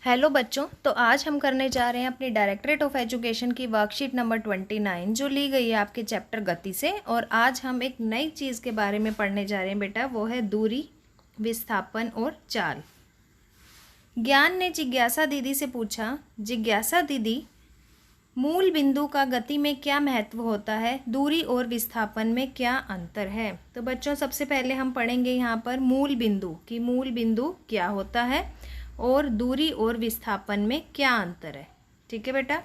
Hello बच्चों, तो आज हम करने जा रहे हैं अपनी डायरेक्टरेट ऑफ एजुकेशन की वर्कशीट नंबर 29 जो ली गई है आपके चैप्टर गति से। और आज हम एक नई चीज़ के बारे में पढ़ने जा रहे हैं बेटा, वो है दूरी, विस्थापन और चाल। ज्ञान ने जिज्ञासा दीदी से पूछा, जिज्ञासा दीदी, मूल बिंदु का गति में क्या महत्व होता है, दूरी और विस्थापन में क्या अंतर है। तो बच्चों सबसे पहले हम पढ़ेंगे यहाँ पर मूल बिंदु कि मूल बिंदु क्या होता है और दूरी और विस्थापन में क्या अंतर है। ठीक है बेटा।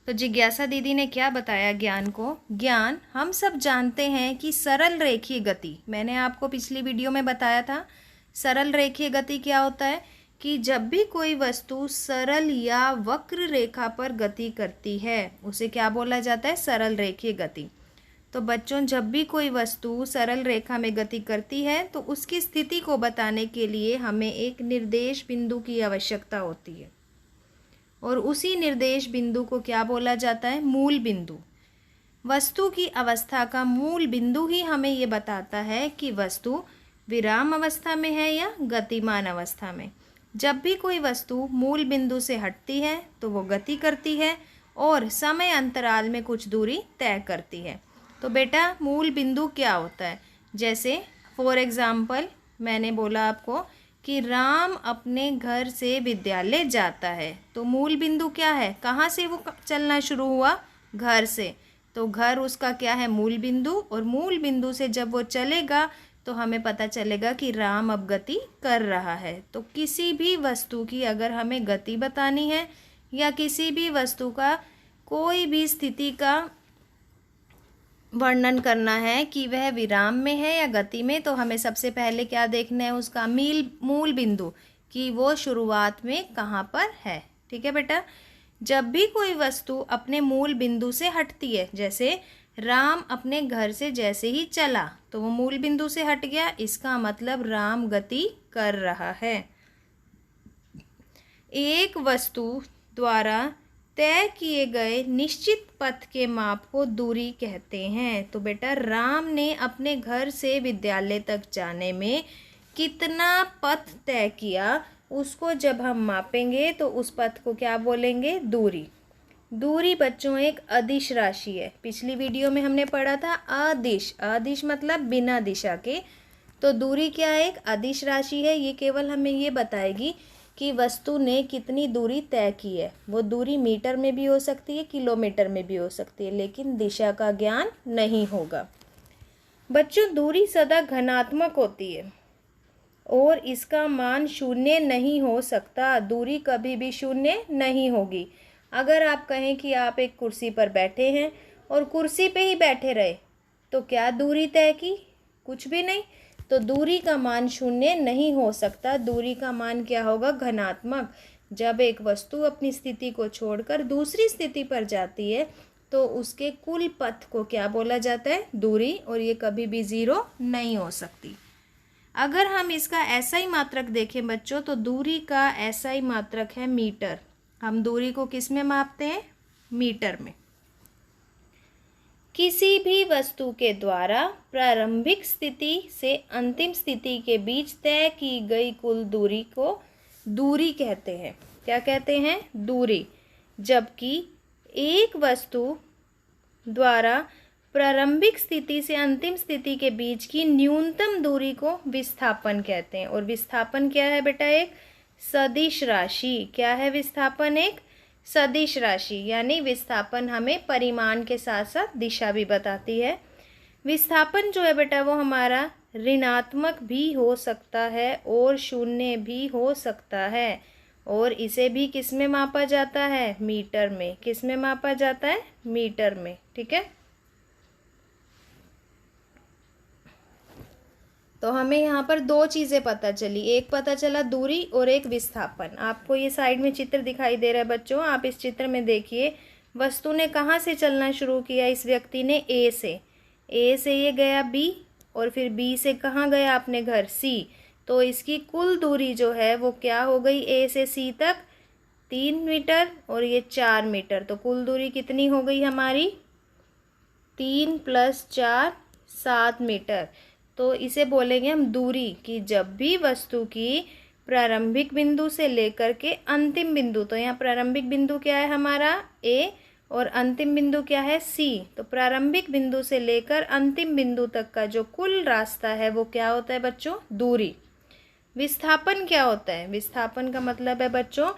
तो जिज्ञासा दीदी ने क्या बताया ज्ञान को। ज्ञान, हम सब जानते हैं कि सरल रेखीय गति, मैंने आपको पिछली वीडियो में बताया था सरल रेखीय गति क्या होता है, कि जब भी कोई वस्तु सरल या वक्र रेखा पर गति करती है उसे क्या बोला जाता है, सरल रेखीय गति। तो बच्चों जब भी कोई वस्तु सरल रेखा में गति करती है तो उसकी स्थिति को बताने के लिए हमें एक निर्देश बिंदु की आवश्यकता होती है, और उसी निर्देश बिंदु को क्या बोला जाता है, मूल बिंदु। वस्तु की अवस्था का मूल बिंदु ही हमें ये बताता है कि वस्तु विराम अवस्था में है या गतिमान अवस्था में। जब भी कोई वस्तु मूल बिंदु से हटती है तो वो गति करती है और समय अंतराल में कुछ दूरी तय करती है। तो बेटा मूल बिंदु क्या होता है, जैसे फॉर एग्ज़ाम्पल मैंने बोला आपको कि राम अपने घर से विद्यालय जाता है, तो मूल बिंदु क्या है, कहाँ से वो चलना शुरू हुआ, घर से। तो घर उसका क्या है, मूल बिंदु। और मूल बिंदु से जब वो चलेगा तो हमें पता चलेगा कि राम अब गति कर रहा है। तो किसी भी वस्तु की अगर हमें गति बतानी है या किसी भी वस्तु का कोई भी स्थिति का वर्णन करना है कि वह विराम में है या गति में, तो हमें सबसे पहले क्या देखना है, उसका मूल बिंदु कि वो शुरुआत में कहाँ पर है। ठीक है बेटा। जब भी कोई वस्तु अपने मूल बिंदु से हटती है, जैसे राम अपने घर से जैसे ही चला तो वो मूल बिंदु से हट गया, इसका मतलब राम गति कर रहा है। एक वस्तु द्वारा तय किए गए निश्चित पथ के माप को दूरी कहते हैं। तो बेटा राम ने अपने घर से विद्यालय तक जाने में कितना पथ तय किया, उसको जब हम मापेंगे तो उस पथ को क्या बोलेंगे, दूरी। दूरी बच्चों एक अदिश राशि है। पिछली वीडियो में हमने पढ़ा था अदिश, अदिश मतलब बिना दिशा के। तो दूरी क्या है, एक अदिश राशि है। ये केवल हमें ये बताएगी कि वस्तु ने कितनी दूरी तय की है। वो दूरी मीटर में भी हो सकती है, किलोमीटर में भी हो सकती है, लेकिन दिशा का ज्ञान नहीं होगा। बच्चों दूरी सदा घनात्मक होती है और इसका मान शून्य नहीं हो सकता। दूरी कभी भी शून्य नहीं होगी। अगर आप कहें कि आप एक कुर्सी पर बैठे हैं और कुर्सी पे ही बैठे रहे तो क्या दूरी तय की, कुछ भी नहीं। तो दूरी का मान शून्य नहीं हो सकता। दूरी का मान क्या होगा, घनात्मक। जब एक वस्तु अपनी स्थिति को छोड़कर दूसरी स्थिति पर जाती है तो उसके कुल पथ को क्या बोला जाता है, दूरी, और ये कभी भी ज़ीरो नहीं हो सकती। अगर हम इसका एसआई मात्रक देखें बच्चों, तो दूरी का एसआई मात्रक है मीटर। हम दूरी को किस में मापते हैं, मीटर में। किसी भी वस्तु के द्वारा प्रारंभिक स्थिति से अंतिम स्थिति के बीच तय की गई कुल दूरी को दूरी कहते हैं। क्या कहते हैं, दूरी। जबकि एक वस्तु द्वारा प्रारंभिक स्थिति से अंतिम स्थिति के बीच की न्यूनतम दूरी को विस्थापन कहते हैं। और विस्थापन क्या है बेटा, एक सदिश राशि। क्या है विस्थापन, एक सदिश राशि। यानी विस्थापन हमें परिमाण के साथ साथ दिशा भी बताती है। विस्थापन जो है बेटा वो हमारा ऋणात्मक भी हो सकता है और शून्य भी हो सकता है, और इसे भी किस में मापा जाता है, मीटर में। किस में मापा जाता है, मीटर में। ठीक है। तो हमें यहाँ पर दो चीज़ें पता चली, एक पता चला दूरी और एक विस्थापन। आपको ये साइड में चित्र दिखाई दे रहा है बच्चों, आप इस चित्र में देखिए वस्तु ने कहाँ से चलना शुरू किया, इस व्यक्ति ने ए से ये गया बी, और फिर बी से कहाँ गया, अपने घर सी। तो इसकी कुल दूरी जो है वो क्या हो गई, ए से सी तक 3 मीटर और ये 4 मीटर। तो कुल दूरी कितनी हो गई हमारी, 3 + 4 7 मीटर। तो इसे बोलेंगे हम दूरी, कि जब भी वस्तु की प्रारंभिक बिंदु से लेकर के अंतिम बिंदु, तो यहाँ प्रारंभिक बिंदु क्या है हमारा A और अंतिम बिंदु क्या है C। तो प्रारंभिक बिंदु से लेकर अंतिम बिंदु तक का जो कुल रास्ता है वो क्या होता है बच्चों, दूरी। विस्थापन क्या होता है, विस्थापन का मतलब है बच्चों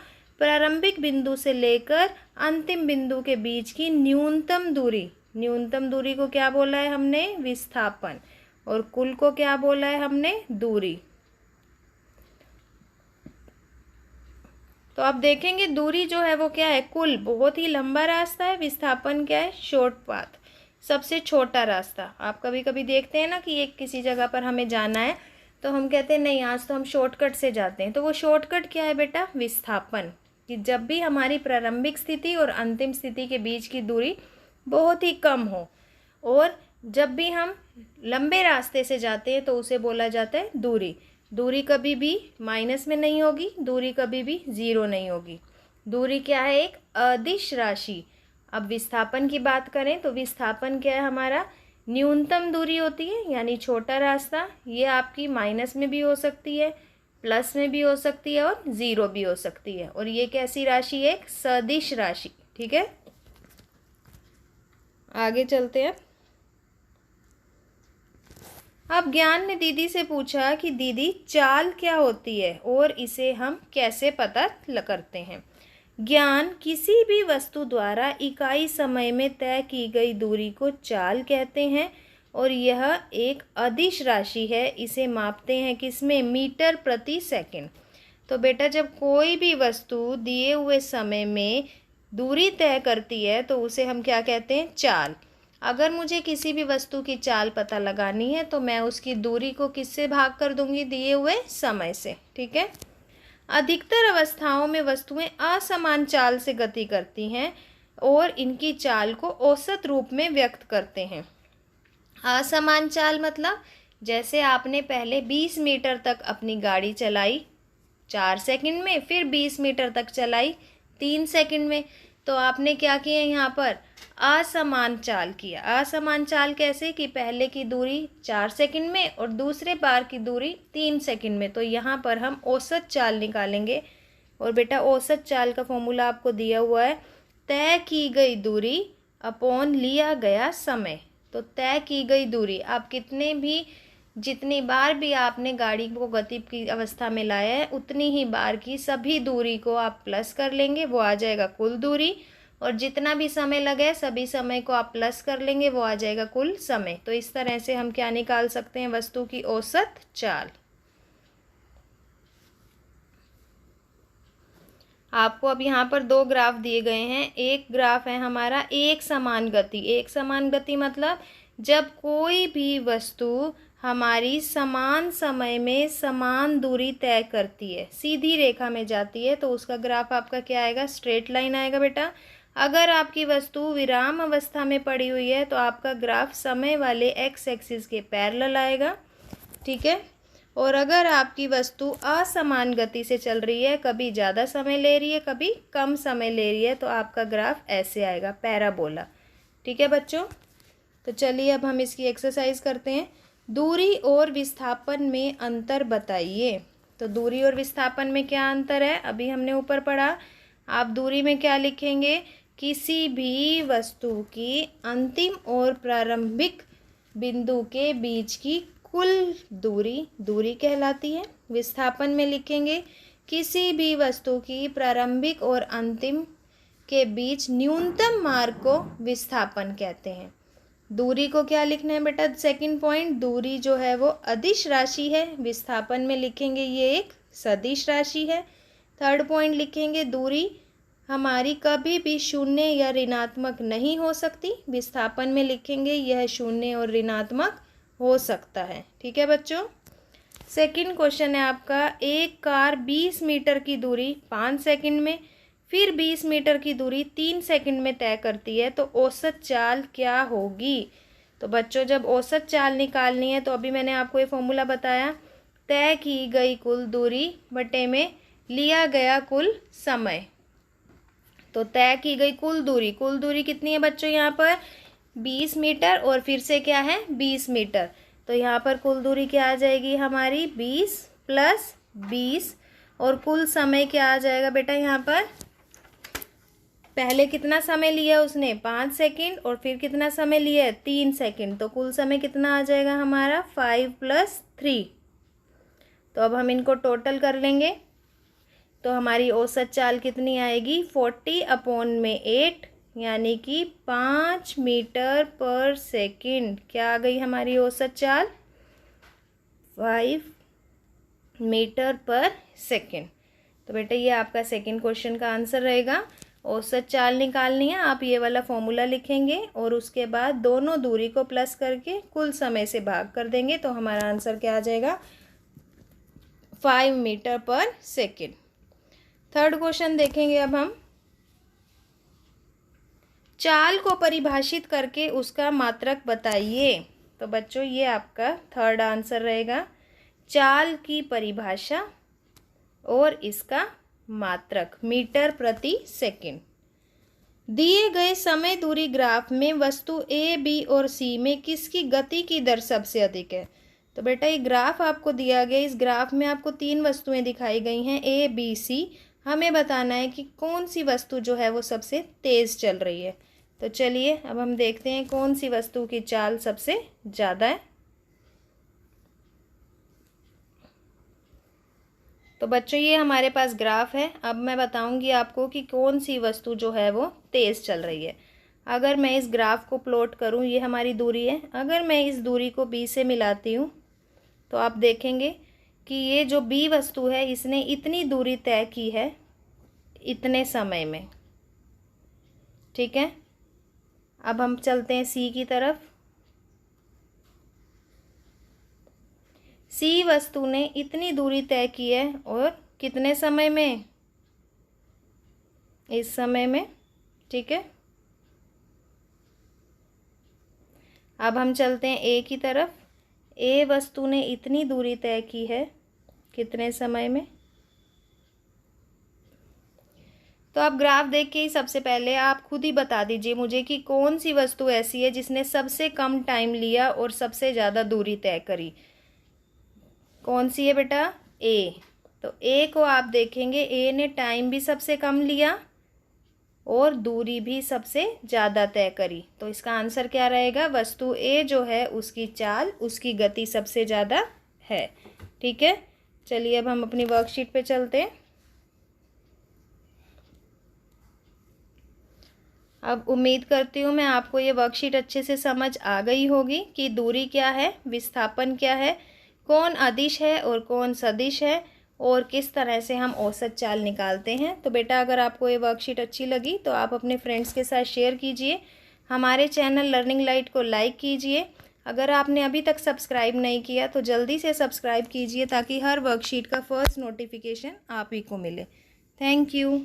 प्रारंभिक बिंदु से लेकर अंतिम बिंदु के बीच की न्यूनतम दूरी। न्यूनतम दूरी को क्या बोला है हमने, विस्थापन, और कुल को क्या बोला है हमने, दूरी। तो आप देखेंगे दूरी जो है वो क्या है, कुल बहुत ही लंबा रास्ता है, विस्थापन क्या है, शॉर्ट पाथ, सबसे छोटा रास्ता। आप कभी कभी देखते हैं ना कि एक किसी जगह पर हमें जाना है तो हम कहते हैं नहीं आज तो हम शॉर्टकट से जाते हैं, तो वो शॉर्टकट क्या है बेटा, विस्थापन। कि जब भी हमारी प्रारंभिक स्थिति और अंतिम स्थिति के बीच की दूरी बहुत ही कम हो, और जब भी हम लंबे रास्ते से जाते हैं तो उसे बोला जाता है दूरी। दूरी कभी भी माइनस में नहीं होगी, दूरी कभी भी ज़ीरो नहीं होगी। दूरी क्या है, एक अदिश राशि। अब विस्थापन की बात करें तो विस्थापन क्या है हमारा, न्यूनतम दूरी होती है, यानी छोटा रास्ता। ये आपकी माइनस में भी हो सकती है, प्लस में भी हो सकती है और ज़ीरो भी हो सकती है। और ये कैसी राशि है, एक सदिश राशि। ठीक है, आगे चलते हैं। अब ज्ञान ने दीदी से पूछा कि दीदी चाल क्या होती है और इसे हम कैसे पता करते हैं। ज्ञान, किसी भी वस्तु द्वारा इकाई समय में तय की गई दूरी को चाल कहते हैं और यह एक अदिश राशि है। इसे मापते हैं किसमें, मीटर प्रति सेकंड। तो बेटा जब कोई भी वस्तु दिए हुए समय में दूरी तय करती है तो उसे हम क्या कहते हैं, चाल। अगर मुझे किसी भी वस्तु की चाल पता लगानी है तो मैं उसकी दूरी को किससे भाग कर दूंगी, दिए हुए समय से। ठीक है, अधिकतर अवस्थाओं में वस्तुएं असमान चाल से गति करती हैं और इनकी चाल को औसत रूप में व्यक्त करते हैं। असमान चाल मतलब जैसे आपने पहले 20 मीटर तक अपनी गाड़ी चलाई 4 सेकंड में, फिर 20 मीटर तक चलाई 3 सेकंड में, तो आपने क्या किया, यहाँ पर असमान चाल किया। असमान चाल कैसे, कि पहले की दूरी 4 सेकंड में और दूसरे बार की दूरी 3 सेकंड में। तो यहाँ पर हम औसत चाल निकालेंगे और बेटा औसत चाल का फॉर्मूला आपको दिया हुआ है, तय की गई दूरी अपॉन लिया गया समय। तो तय की गई दूरी, आप जितनी बार भी आपने गाड़ी को गति की अवस्था में लाया है उतनी ही बार की सभी दूरी को आप प्लस कर लेंगे, वो आ जाएगा कुल दूरी। और जितना भी समय लगे सभी समय को आप प्लस कर लेंगे, वो आ जाएगा कुल समय। तो इस तरह से हम क्या निकाल सकते हैं, वस्तु की औसत चाल। आपको अब यहाँ पर 2 ग्राफ दिए गए हैं। एक ग्राफ है हमारा एक समान गति। एक समान गति मतलब जब कोई भी वस्तु हमारी समान समय में समान दूरी तय करती है, सीधी रेखा में जाती है, तो उसका ग्राफ आपका क्या आएगा, स्ट्रेट लाइन आएगा बेटा। अगर आपकी वस्तु विराम अवस्था में पड़ी हुई है तो आपका ग्राफ समय वाले एक्स एक्सिस के पैरेलल आएगा। ठीक है, और अगर आपकी वस्तु असमान गति से चल रही है, कभी ज़्यादा समय ले रही है कभी कम समय ले रही है, तो आपका ग्राफ ऐसे आएगा, पैराबोला। ठीक है बच्चों, तो चलिए अब हम इसकी एक्सरसाइज करते हैं। दूरी और विस्थापन में अंतर बताइए। तो दूरी और विस्थापन में क्या अंतर है, अभी हमने ऊपर पढ़ा। आप दूरी में क्या लिखेंगे, किसी भी वस्तु की अंतिम और प्रारंभिक बिंदु के बीच की कुल दूरी कहलाती है। विस्थापन में लिखेंगे किसी भी वस्तु की प्रारंभिक और अंतिम के बीच न्यूनतम मार्ग को विस्थापन कहते हैं। दूरी को क्या लिखना है बेटा, सेकंड पॉइंट, दूरी जो है वो अदिश राशि है। विस्थापन में लिखेंगे ये एक सदिश राशि है। थर्ड पॉइंट लिखेंगे दूरी हमारी कभी भी शून्य या ऋणात्मक नहीं हो सकती। विस्थापन में लिखेंगे यह शून्य और ऋणात्मक हो सकता है। ठीक है बच्चों, सेकंड क्वेश्चन है आपका, एक कार 20 मीटर की दूरी 5 सेकंड में फिर 20 मीटर की दूरी 3 सेकंड में तय करती है, तो औसत चाल क्या होगी। तो बच्चों जब औसत चाल निकालनी है तो अभी मैंने आपको ये फॉर्मूला बताया, तय की गई कुल दूरी बटे में लिया गया कुल समय। तो तय की गई कुल दूरी कितनी है बच्चों, यहाँ पर 20 मीटर और फिर से क्या है 20 मीटर। तो यहाँ पर कुल दूरी क्या आ जाएगी हमारी 20 + 20 और कुल समय क्या आ जाएगा बेटा यहाँ पर, पहले कितना समय लिया उसने 5 सेकंड और फिर कितना समय लिया है 3 सेकंड, तो कुल समय कितना आ जाएगा हमारा 5 + 3। तो अब हम इनको टोटल कर लेंगे तो हमारी औसत चाल कितनी आएगी 40/8 यानी कि 5 मीटर पर सेकंड। क्या आ गई हमारी औसत चाल 5 मीटर पर सेकंड। तो बेटा ये आपका सेकंड क्वेश्चन का आंसर रहेगा। औसत चाल निकालनी है, आप ये वाला फॉर्मूला लिखेंगे और उसके बाद दोनों दूरी को प्लस करके कुल समय से भाग कर देंगे तो हमारा आंसर क्या आ जाएगा 5 मीटर पर सेकंड। थर्ड क्वेश्चन देखेंगे अब हम, चाल को परिभाषित करके उसका मात्रक बताइए। तो बच्चों ये आपका थर्ड आंसर रहेगा, चाल की परिभाषा और इसका मात्रक मीटर प्रति सेकंड। दिए गए समय दूरी ग्राफ में वस्तु ए, बी और सी में किसकी गति की दर सबसे अधिक है। तो बेटा ये ग्राफ आपको दिया गया, इस ग्राफ में आपको 3 वस्तुएं दिखाई गई हैं ए, बी, सी। हमें बताना है कि कौन सी वस्तु जो है वो सबसे तेज़ चल रही है। तो चलिए अब हम देखते हैं कौन सी वस्तु की चाल सबसे ज़्यादा है। तो बच्चों ये हमारे पास ग्राफ है। अब मैं बताऊंगी आपको कि कौन सी वस्तु जो है वो तेज़ चल रही है। अगर मैं इस ग्राफ को प्लॉट करूं, ये हमारी दूरी है, अगर मैं इस दूरी को बी से मिलाती हूं तो आप देखेंगे कि ये जो बी वस्तु है इसने इतनी दूरी तय की है इतने समय में। ठीक है, अब हम चलते हैं सी की तरफ। सी वस्तु ने इतनी दूरी तय की है और कितने समय में, इस समय में। ठीक है, अब हम चलते हैं ए की तरफ। ए वस्तु ने इतनी दूरी तय की है कितने समय में। तो आप ग्राफ देख के ही सबसे पहले आप खुद ही बता दीजिए मुझे कि कौन सी वस्तु ऐसी है जिसने सबसे कम टाइम लिया और सबसे ज़्यादा दूरी तय करी। कौन सी है बेटा, ए। तो ए को आप देखेंगे, ए ने टाइम भी सबसे कम लिया और दूरी भी सबसे ज़्यादा तय करी। तो इसका आंसर क्या रहेगा, वस्तु ए जो है उसकी चाल, उसकी गति सबसे ज़्यादा है। ठीक है, चलिए अब हम अपनी वर्कशीट पे चलते हैं। अब उम्मीद करती हूँ मैं आपको ये वर्कशीट अच्छे से समझ आ गई होगी कि दूरी क्या है, विस्थापन क्या है, कौन अदिश है और कौन सदिश है और किस तरह से हम औसत चाल निकालते हैं। तो बेटा अगर आपको ये वर्कशीट अच्छी लगी तो आप अपने फ्रेंड्स के साथ शेयर कीजिए। हमारे चैनल लर्निंग लाइट को लाइक कीजिए। अगर आपने अभी तक सब्सक्राइब नहीं किया तो जल्दी से सब्सक्राइब कीजिए ताकि हर वर्कशीट का फर्स्ट नोटिफिकेशन आप ही को मिले। Thank you.